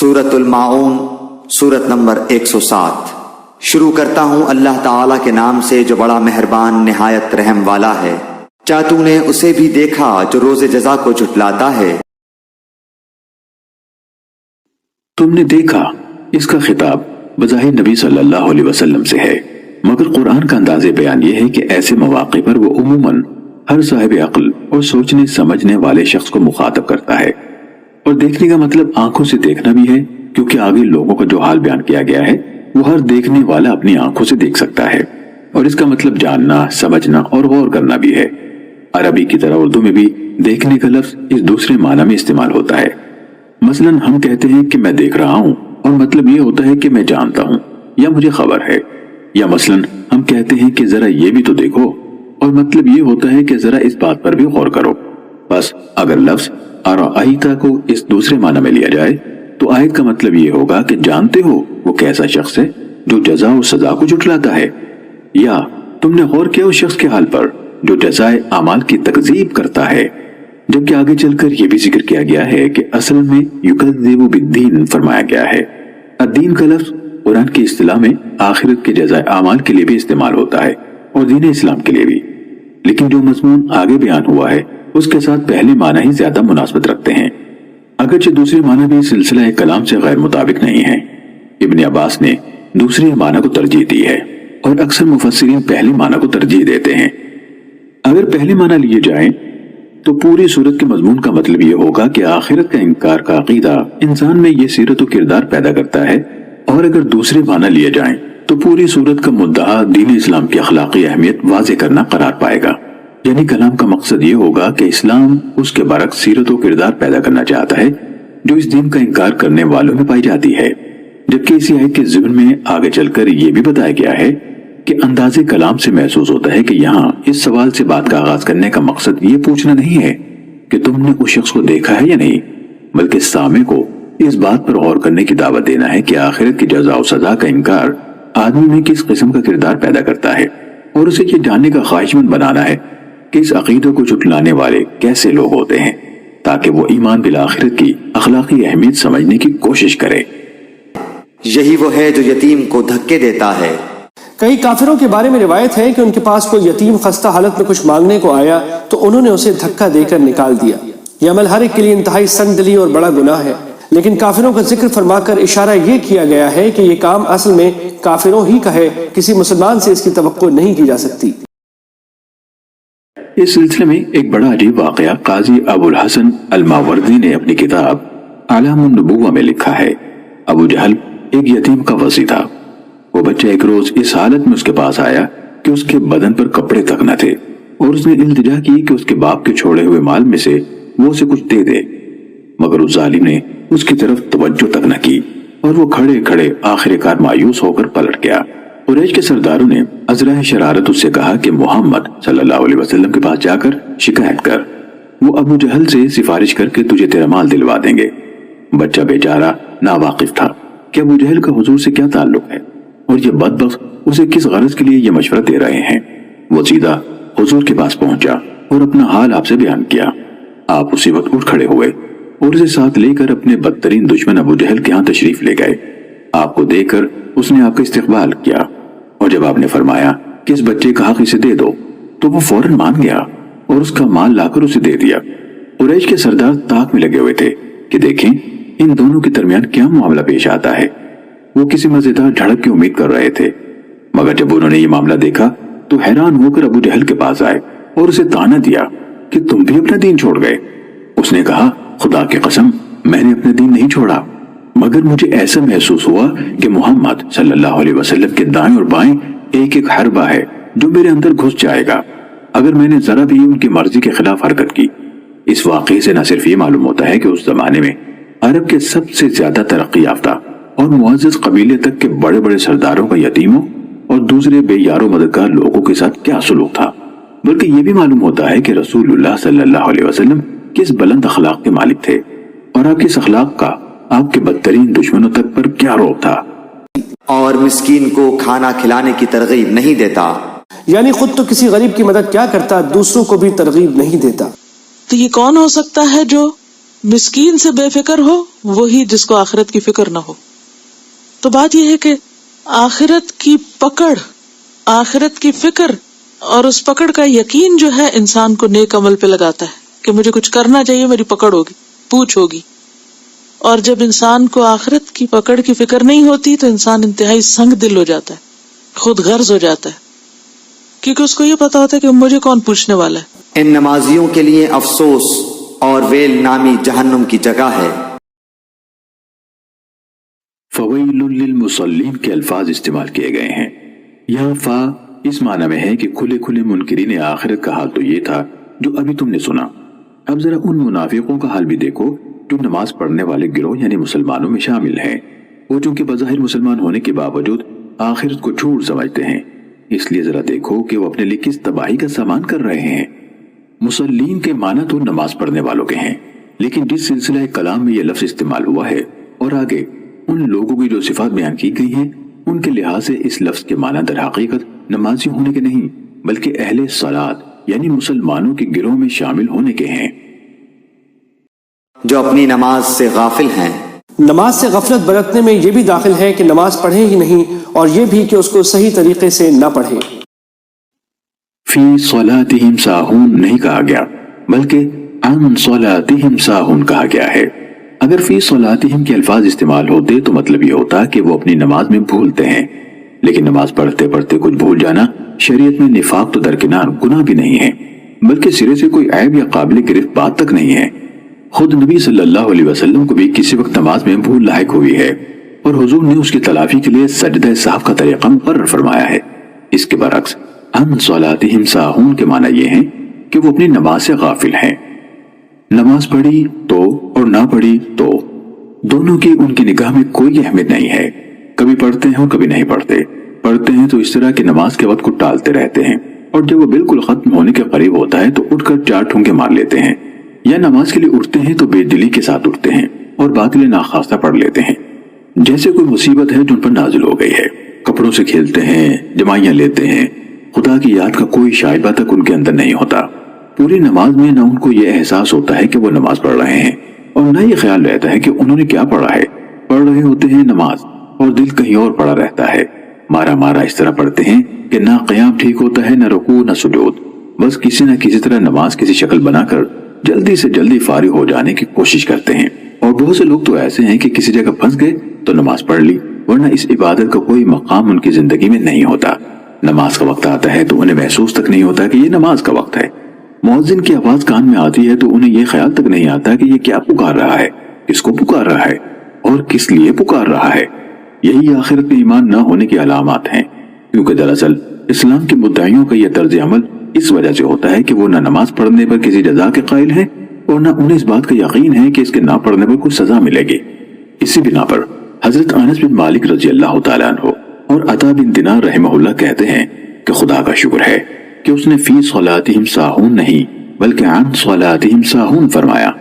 سورۃ الماعون، سورت نمبر 107۔ شروع کرتا ہوں اللہ تعالیٰ کے نام سے جو بڑا مہربان نہایت رحم والا ہے۔ کیا تو نے اسے بھی دیکھا جو روز جزا کو جھٹلاتا ہے؟ تم نے دیکھا، اس کا خطاب بظاہر نبی صلی اللہ علیہ وسلم سے ہے، مگر قرآن کا انداز بیان یہ ہے کہ ایسے مواقع پر وہ عموماً ہر صاحب عقل اور سوچنے سمجھنے والے شخص کو مخاطب کرتا ہے، اور دیکھنے کا مطلب آنکھوں سے دیکھنا بھی ہے، کیونکہ آگے لوگوں کا جو حال بیان کیا گیا ہے وہ ہر دیکھنے والا اپنی آنکھوں سے دیکھ سکتا ہے، اور اس کا مطلب جاننا، سمجھنا اور غور کرنا بھی ہے۔ عربی کی طرح اردو میں بھی دیکھنے کا لفظ اس دوسرے معنی میں استعمال ہوتا ہے۔ مثلاً ہم کہتے ہیں کہ میں دیکھ رہا ہوں، اور مطلب یہ ہوتا ہے کہ میں جانتا ہوں یا مجھے خبر ہے، یا مثلاً ہم کہتے ہیں کہ ذرا یہ بھی تو دیکھو، اور مطلب یہ ہوتا ہے کہ ذرا اس بات پر بھی غور کرو۔ بس اگر لفظ ارائیتا کو اس دوسرے معنی میں لیا جائے تو آیت کا مطلب یہ ہوگا کہ جانتے ہو وہ کیسا شخص ہے جو جزا و سزا کو جھٹلاتا ہے، یا تم نے غور کیا اس شخص کے حال پر جو جزائے اعمال کی تکذیب کرتا ہے، جبکہ آگے چل کر یہ بھی ذکر کیا گیا ہے کہ اصل میں یکذب بالدین فرمایا گیا ہے۔ الدین کا لفظ قرآن کی اصطلاح میں آخرت کے جزائے اعمال کے لیے بھی استعمال ہوتا ہے اور دین اسلام کے لیے بھی، لیکن جو مضمون آگے بیان ہوا ہے اس کے ساتھ پہلے معنی ہی زیادہ مناسبت رکھتے ہیں، اگرچہ دوسرے معنی بھی سلسلہ کلام سے غیر مطابق نہیں ہے۔ ابن عباس نے دوسرے معنی کو ترجیح دی ہے، اور اکثر مفسرین پہلے معنی کو ترجیح دیتے ہیں۔ اگر پہلے معنی لیے جائیں تو پوری صورت کے مضمون کا مطلب یہ ہوگا کہ آخرت کا انکار کا عقیدہ انسان میں یہ سیرت و کردار پیدا کرتا ہے، اور اگر دوسرے معنی لیے جائیں تو پوری صورت کا مدعا دین اسلام کی اخلاقی اہمیت واضح کرنا قرار پائے گا، یعنی کلام کا مقصد یہ ہوگا کہ اسلام اس کے برعکس سیرت و کردار پیدا کرنا چاہتا ہے جو اس دین کا انکار کرنے والوں میں پائی جاتی ہے، جبکہ اسی آیت کے ضمن میں آگے چل کر یہ بھی بتایا گیا ہے کہ انداز کلام سے محسوس ہوتا ہے کہ یہاں اس سوال سے بات کا آغاز کرنے کا مقصد یہ پوچھنا نہیں ہے کہ تم نے اس شخص کو دیکھا ہے یا نہیں، بلکہ سامع کو اس بات پر غور کرنے کی دعوت دینا ہے کہ آخرت کی جزا و سزا کا انکار آدمی میں کس قسم کا کردار پیدا کرتا ہے، اور اسے یہ جاننے کا خواہشمند بنانا ہے کہ اس عقیدے کو جھٹلانے والے کیسے لوگ ہوتے ہیں، تاکہ وہ ایمان بالآخرت کی اخلاقی اہمیت سمجھنے کی کوشش کرے۔ یہی وہ ہے جو یتیم کو دھکے دیتا ہے۔ کئی کافروں کے بارے میں روایت ہے کہ ان کے پاس کوئی یتیم خستہ حالت میں کچھ مانگنے کو آیا تو انہوں نے اسے دھکا دے کر نکال دیا۔ یہ عمل ہر ایک کے لیے انتہائی سنگ دلی اور بڑا گناہ ہے، لیکن کافروں کا ذکر فرما کر اشارہ یہ کیا گیا ہے کہ یہ کام اصل میں کافروں ہی کا ہے، کسی مسلمان سے اس کی توقع نہیں کی جا سکتی۔ اس سلسلے میں ایک بڑا عجیب واقعہ قاضی ابو الحسن الماوردی نے اپنی کتاب اعلام النبوہ میں لکھا ہے۔ ابو جہل ایک یتیم کا وصی تھا۔ وہ بچہ ایک روز اس حالت میں اس کے پاس آیا کہ اس کے بدن پر کپڑے تک نہ تھے، اور اس نے التجا کی کہ اس کے باپ کے چھوڑے ہوئے مال میں سے وہ اسے کچھ دے دے، مگر اس ظالم نے اس کی طرف توجہ تک نہ کی، اور وہ کھڑے کھڑے آخر کار مایوس ہو کر پلٹ گیا۔ قریش کے سرداروں نے عذرا شرارت اس سے کہا کہ محمد صلی اللہ علیہ وسلم کے پاس جا کر شکایت کر، وہ ابو جہل سے سفارش کر کے تجھے تیرا مال دلوا دیں گے۔ بچہ بیچارہ ناواقف تھا کہ ابو جہل کا حضور سے کیا تعلق ہے، اور یہ بدبخت اسے کس غرض کے لیے یہ مشورہ دے رہے ہیں۔ وہ سیدھا حضور کے پاس پہنچا اور اپنا حال آپ سے بیان کیا۔ آپ اسی وقت اٹھ کھڑے ہوئے اور اسے ساتھ لے کر اپنے بدترین دشمن ابو جہل کے ہاں تشریف لے گئے۔ آپ کو دیکھ کر اس نے آپ کا استقبال کیا، اور جب آپ نے فرمایا کہ اس بچے کا حق اسے دے دو تو وہ فوراً مان گیا اور اس کا مال لا کر اسے دے دیا۔ قریش کے سردار طاق میں لگے ہوئے تھے کہ دیکھیں ان دونوں کے درمیان کیا معاملہ پیش آتا ہے۔ وہ کسی مزیدار جھڑپ کی امید کر رہے تھے، مگر جب انہوں نے یہ معاملہ دیکھا تو حیران ہو کر ابو جہل کے پاس آئے اور اسے طعنہ دیا کہ تم بھی اپنا دین چھوڑ گئے۔ اس نے کہا خدا کی قسم میں نے اپنا دین نہیں چھوڑا، مگر مجھے ایسا محسوس ہوا کہ محمد صلی اللہ علیہ وسلم کے دائیں اور بائیں ایک ایک حربہ ہے جو میرے اندر گھس جائے گا اگر میں نے ذرا بھی ان کی مرضی کے خلاف حرکت کی۔ اس واقعے سے نہ صرف یہ معلوم ہوتا ہے کہ اس زمانے میں عرب کے سب سے زیادہ ترقی یافتہ اور معزز قبیلے تک کے بڑے بڑے سرداروں کا یتیموں اور دوسرے بے یار و مددگار لوگوں کے ساتھ کیا سلوک تھا، بلکہ یہ بھی معلوم ہوتا ہے کہ رسول اللہ صلی اللہ علیہ وسلم کس بلند اخلاق کے مالک تھے، اور آپ کس اخلاق کا آپ کے بدترین دشمنوں تک پر کیا روب تھا۔ اور مسکین کو کھانا کھلانے کی ترغیب نہیں دیتا، یعنی خود تو کسی غریب کی مدد کیا کرتا، دوسروں کو بھی ترغیب نہیں دیتا۔ تو یہ کون ہو سکتا ہے جو مسکین سے بے فکر ہو وہی جس کو آخرت کی فکر نہ ہو. تو بات یہ ہے کہ آخرت کی پکڑ، آخرت کی فکر اور اس پکڑ کا یقین جو ہے انسان کو نیک عمل پہ لگاتا ہے کہ مجھے کچھ کرنا چاہیے، میری پکڑ ہوگی، پوچھ ہوگی. اور جب انسان کو آخرت کی پکڑ کی فکر نہیں ہوتی تو انسان انتہائی سنگ دل ہو جاتا ہے، خود غرض ہو جاتا ہے، کیونکہ اس کو یہ پتا ہوتا ہے کہ مجھے کون پوچھنے والا ہے. ان نمازیوں کے لیے افسوس اور ویل نامی جہنم کی جگہ ہے. فویل للمصلین کے الفاظ استعمال کیے گئے ہیں. یہاں فا اس معنی میں ہے کہ کھلے کھلے منکرین آخرت کا حال تو یہ تھا جو ابھی تم نے سنا. اب ذرا ان منافقوں کا حال بھی دیکھو جو نماز پڑھنے والے گروہ یعنی مسلمانوں میں شامل ہیں. وہ چونکہ بظاہر مسلمان ہونے کے باوجود آخرت کو جھوٹ سمجھتے ہیں، اس لیے ذرا دیکھو کہ وہ اپنے لیے کس تباہی کا سامان کر رہے ہیں. مسلین کے معنی تو نماز پڑھنے والوں کے ہیں، لیکن جس سلسلہ کلام میں یہ لفظ استعمال ہوا ہے اور آگے ان لوگوں کی جو صفات بیان کی گئی ہیں ان کے لحاظ سے اس لفظ کے معنی در حقیقت نمازی ہونے کے نہیں بلکہ اہل صلاۃ یعنی مسلمانوں کے گروہ میں شامل ہونے کے ہیں. جو اپنی نماز سے غافل ہیں. نماز سے غفلت برتنے میں یہ بھی داخل ہے کہ نماز پڑھے ہی نہیں، اور یہ بھی کہ اس کو صحیح طریقے سے نہ پڑھے. فی صلاتہم ساہون نہیں کہا گیا بلکہ عن صلاتہم ساہون کہا گیا ہے. اگر فی صلاتہم کے الفاظ استعمال ہوتے تو مطلب یہ ہوتا کہ وہ اپنی نماز میں بھولتے ہیں، لیکن نماز پڑھتے پڑھتے کچھ بھول جانا شریعت میں نفاق تو درکنار گناہ بھی نہیں ہے، بلکہ سرے سے کوئی عیب یا قابل گرفت بات تک نہیں ہے. خود نبی صلی اللہ علیہ وسلم کو بھی کسی وقت نماز میں بھول لاحق ہوئی ہے اور حضور نے اس کی تلافی کے لیے سجدہ سہو کا طریقہ مقرر فرمایا ہے. اس کے برعکس عن صلاتہم ساہون کے معنی یہ ہیں کہ وہ اپنی نماز سے غافل ہیں. نماز پڑھی تو اور نہ پڑھی تو دونوں کی ان کی نگاہ میں کوئی اہمیت نہیں ہے. کبھی پڑھتے ہیں اور کبھی نہیں پڑھتے. پڑھتے ہیں تو اس طرح کہ نماز کے وقت کو ٹالتے رہتے ہیں، اور جب وہ بالکل ختم ہونے کے قریب ہوتا ہے تو اٹھ کر 4 ٹھونکے مار لیتے ہیں، یا نماز کے لیے اٹھتے ہیں تو بے دلی کے ساتھ اٹھتے ہیں اور باطل ناخواستہ پڑھ لیتے ہیں جیسے کوئی مصیبت ہے جو ان پر نازل ہو گئی ہے. کپڑوں سے کھیلتے ہیں، جمائیاں لیتے ہیں، خدا کی یاد کا کوئی شائبہ تک ان کے اندر نہیں ہوتا. پوری نماز میں نہ ان کو یہ احساس ہوتا ہے کہ وہ نماز پڑھ رہے ہیں اور نہ یہ خیال رہتا ہے کہ انہوں نے کیا پڑھا ہے. پڑھ رہے ہوتے ہیں نماز اور دل کہیں اور پڑا رہتا ہے. مارا مارا اس طرح پڑھتے ہیں کہ نہ قیام ٹھیک ہوتا ہے، نہ رکوع، نہ سجود. بس کسی نہ کسی طرح نماز کسی شکل بنا کر جلدی سے جلدی فارغ ہو جانے کی کوشش کرتے ہیں. اور بہت سے لوگ تو ایسے ہیں کہ کسی جگہ پھنس گئے تو نماز پڑھ لی، ورنہ اس عبادت کا کوئی مقام ان کی زندگی میں نہیں ہوتا. نماز کا وقت آتا ہے تو انہیں محسوس تک نہیں ہوتا کہ یہ نماز کا وقت ہے. مؤذن کی آواز کان میں آتی ہے تو انہیں یہ خیال تک نہیں آتا کہ یہ کیا پکار رہا ہے، کس کو پکار رہا ہے اور کس لیے پکار رہا ہے. یہی آخرت میں ایمان نہ ہونے کی علامات ہیں، کیونکہ دراصل اسلام کے مدعیوں کا یہ طرز عمل اس وجہ سے ہوتا ہے کہ وہ نہ نماز پڑھنے پر کسی جزا کے قائل ہیں اور نہ انہیں اس بات کا یقین ہے کہ اس کے نہ پڑھنے پر کوئی سزا ملے گی. اسی بنا پر حضرت انس بن مالک رضی اللہ تعالیٰ عنہ اور عطا بن دینار رحمہ اللہ کہتے ہیں کہ خدا کا شکر ہے کہ اس نے فی صلاتہم ساہون نہیں بلکہ عن صلاتہم ساہون فرمایا.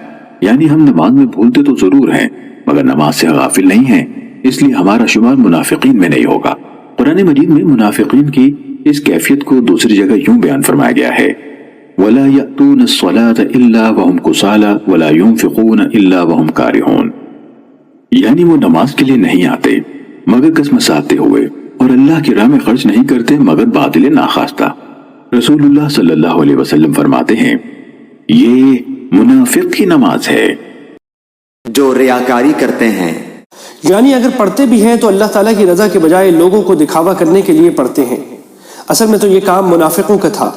یعنی ہم نماز میں بھولتے تو ضرور ہیں مگر نماز سے غافل نہیں ہیں، اس لیے ہمارا شمار منافقین میں نہیں ہوگا. قرآن مجید میں منافقین کی اس کیفیت کو دوسری جگہ یوں بیان فرمایا گیا ہے وَلَا يَأْتُونَ الصَّلَاةَ إِلَّا وَهُمْ كُسَالَىٰ وَلَا يُنْفِقُونَ إِلَّا وَهُمْ كَارِهُونَ. یعنی وہ نماز کے لیے نہیں آتے مگر کسمساتے ہوئے اور اللہ کی راہ میں خرچ نہیں کرتے مگر باطل ناخواستہ. رسول اللہ صلی اللہ علیہ وسلم فرماتے ہیں یہ منافق کی نماز ہے جو ریاکاری کرتے ہیں. یعنی اگر پڑھتے بھی ہیں تو اللہ تعالیٰ کی رضا کے بجائے لوگوں کو دکھاوا کرنے کے لیے پڑھتے ہیں. اصل میں تو یہ کام منافقوں کا تھا.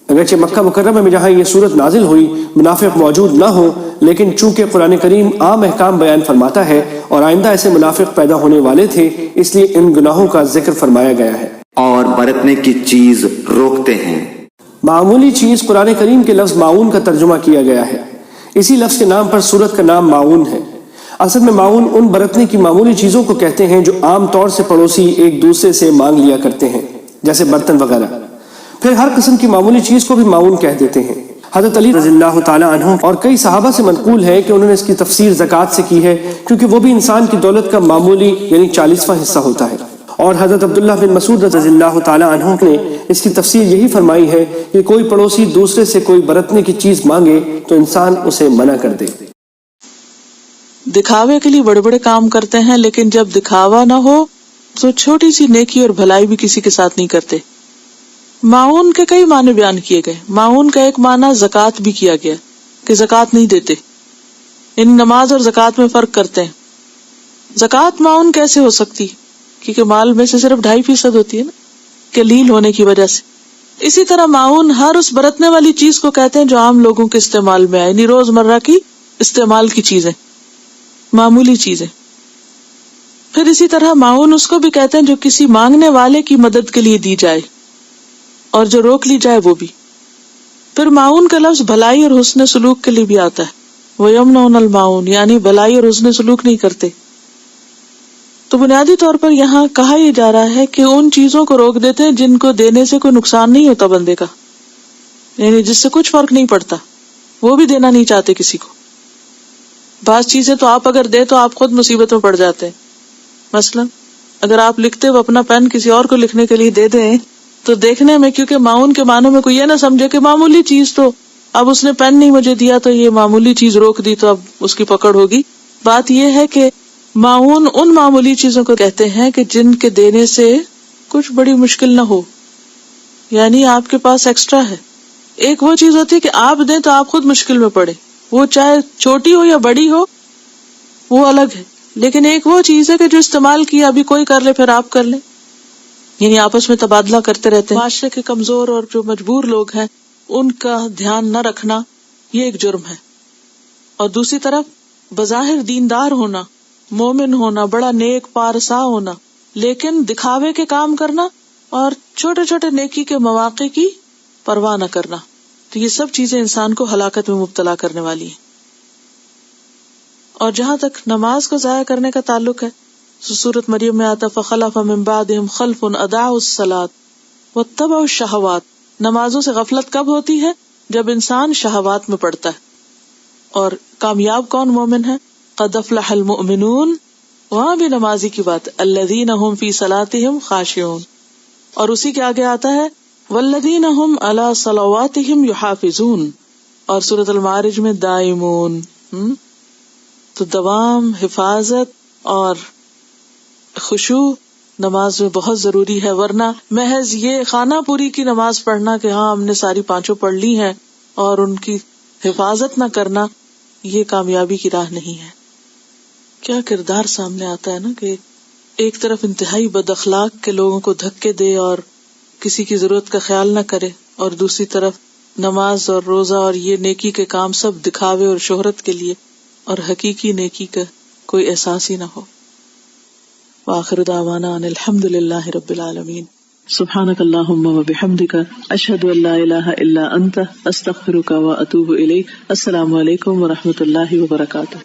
اگرچہ مکہ مکرمہ میں جہاں یہ صورت نازل ہوئی منافق موجود نہ ہو، لیکن چونکہ قرآن کریم عام احکام بیان فرماتا ہے اور آئندہ ایسے منافق پیدا ہونے والے تھے، اس لیے ان گناہوں کا ذکر فرمایا گیا ہے. اور برتنے کی چیز روکتے ہیں. معمولی چیز قرآن کریم کے لفظ معاون کا ترجمہ کیا گیا ہے. اسی لفظ کے نام پر سورت کا نام معاون ہے. اصل میں معاون ان برتنے کی معمولی چیزوں کو کہتے ہیں جو عام طور سے پڑوسی ایک دوسرے سے مانگ لیا کرتے ہیں، جیسے برتن وغیرہ. پھر ہر قسم کی معمولی چیز کو بھی معاون کہہ دیتے ہیں. حضرت علی رضی اللہ تعالیٰ عنہ اور کئی صحابہ سے منقول ہے کہ انہوں نے اس کی تفسیر زکوٰۃ سے کی ہے، کیونکہ وہ بھی انسان کی دولت کا معمولی یعنی 40واں حصہ ہوتا ہے. اور حضرت عبداللہ بن مسعود رضی اللہ تعالیٰ عنہ نے اس کی تفسیر یہی فرمائی ہے کہ کوئی پڑوسی دوسرے سے کوئی برتنے کی چیز مانگے تو انسان اسے منع کر دے. دکھاوے کے لیے بڑے بڑے کام کرتے ہیں، لیکن جب دکھاوا نہ ہو تو چھوٹی سی نیکی اور بھلائی بھی کسی کے ساتھ نہیں کرتے۔ معاون کے کئی معنی بیان کیے گئے۔ معاون کا ایک معنی زکوٰۃ بھی کیا گیا کہ زکوٰۃ نہیں دیتے، ان نماز اور زکوٰۃ میں فرق کرتے ہیں۔ زکوٰۃ معاون کیسے ہو سکتی؟ کیونکہ مال میں سے صرف 2.5% ہوتی ہے نا، قلیل ہونے کی وجہ سے۔ اسی طرح معاون ہر اس برتنے والی چیز کو کہتے ہیں جو عام لوگوں کے استعمال میں آئے، یعنی روز مرہ کی استعمال کی چیزیں، معمولی چیزیں۔ پھر اسی طرح معاون اس کو بھی کہتے ہیں جو کسی مانگنے والے کی مدد کے لیے دی جائے اور جو روک لی جائے وہ بھی۔ پھر معاون کا لفظ بھلائی اور حسن سلوک کے لیے بھی آتا ہے، وَيَمْنَعُونَ الْمَعُونَ، یعنی بھلائی اور حسن سلوک نہیں کرتے۔ تو بنیادی طور پر یہاں کہا یہ جا رہا ہے کہ ان چیزوں کو روک دیتے ہیں جن کو دینے سے کوئی نقصان نہیں ہوتا بندے کا، یعنی جس سے کچھ فرق نہیں پڑتا، وہ بھی دینا نہیں چاہتے کسی کو۔ بعض چیزیں تو آپ اگر دے تو آپ خود مصیبت میں پڑ جاتے ہیں۔ مثلا اگر آپ لکھتے ہو اپنا پین کسی اور کو لکھنے کے لیے دے دیں تو دیکھنے میں، کیونکہ معاون کے معنوں میں کوئی یہ نہ سمجھے کہ معمولی چیز، تو اب اس نے پین نہیں مجھے دیا تو یہ معمولی چیز روک دی تو اب اس کی پکڑ ہوگی۔ بات یہ ہے کہ معاون ان معمولی چیزوں کو کہتے ہیں کہ جن کے دینے سے کچھ بڑی مشکل نہ ہو، یعنی آپ کے پاس ایکسٹرا ہے۔ ایک وہ چیز ہوتی ہے کہ آپ دیں تو آپ خود مشکل میں پڑے، وہ چاہے چھوٹی ہو یا بڑی ہو وہ الگ ہے، لیکن ایک وہ چیز ہے کہ جو استعمال کیا ابھی کوئی کر لے پھر آپ کر لیں، یعنی آپس میں تبادلہ کرتے رہتے ہیں۔ معاشرے کے کمزور اور جو مجبور لوگ ہیں ان کا دھیان نہ رکھنا یہ ایک جرم ہے، اور دوسری طرف بظاہر دیندار ہونا، مومن ہونا، بڑا نیک پارسا ہونا، لیکن دکھاوے کے کام کرنا اور چھوٹے چھوٹے نیکی کے مواقع کی پرواہ نہ کرنا، تو یہ سب چیزیں انسان کو ہلاکت میں مبتلا کرنے والی ہیں۔ اور جہاں تک نماز کو ضائع کرنے کا تعلق ہے، سورۃ مریم میں آتا فخلف من بعدہم خلف اضاعوا الصلاۃ واتبعوا الشہوات۔ نمازوں سے غفلت کب ہوتی ہے؟ جب انسان شہوات میں پڑتا ہے۔ اور کامیاب کون مومن ہے؟ قد افلح المؤمنون، وہاں بھی نمازی کی بات، الذین هم فی صلاتہم خاشعون، اور اسی کے آگے آتا ہے والذین هم علی صلواتہم یحافظون، اور سورۃ المعارج میں دائمون۔ تو دوام، حفاظت اور خشوع نماز میں بہت ضروری ہے، ورنہ محض یہ خانہ پوری کی نماز پڑھنا کہ ہاں ہم نے ساری 5 پڑھ لی ہیں اور ان کی حفاظت نہ کرنا، یہ کامیابی کی راہ نہیں ہے۔ کیا کردار سامنے آتا ہے نا کہ ایک طرف انتہائی بد اخلاق کے لوگوں کو دھکے دے اور کسی کی ضرورت کا خیال نہ کرے، اور دوسری طرف نماز اور روزہ اور یہ نیکی کے کام سب دکھاوے اور شہرت کے لیے، اور حقیقی نیکی کا کوئی احساس ہی نہ ہو۔ وآخر دعوانا ان الحمد للہ رب العالمین۔ سبحانک اللہم وبحمدک، اشہد ان لا الہ الا انت، استغفرک واتوب الیک۔ السلام علیکم ورحمۃ اللہ وبرکاتہ۔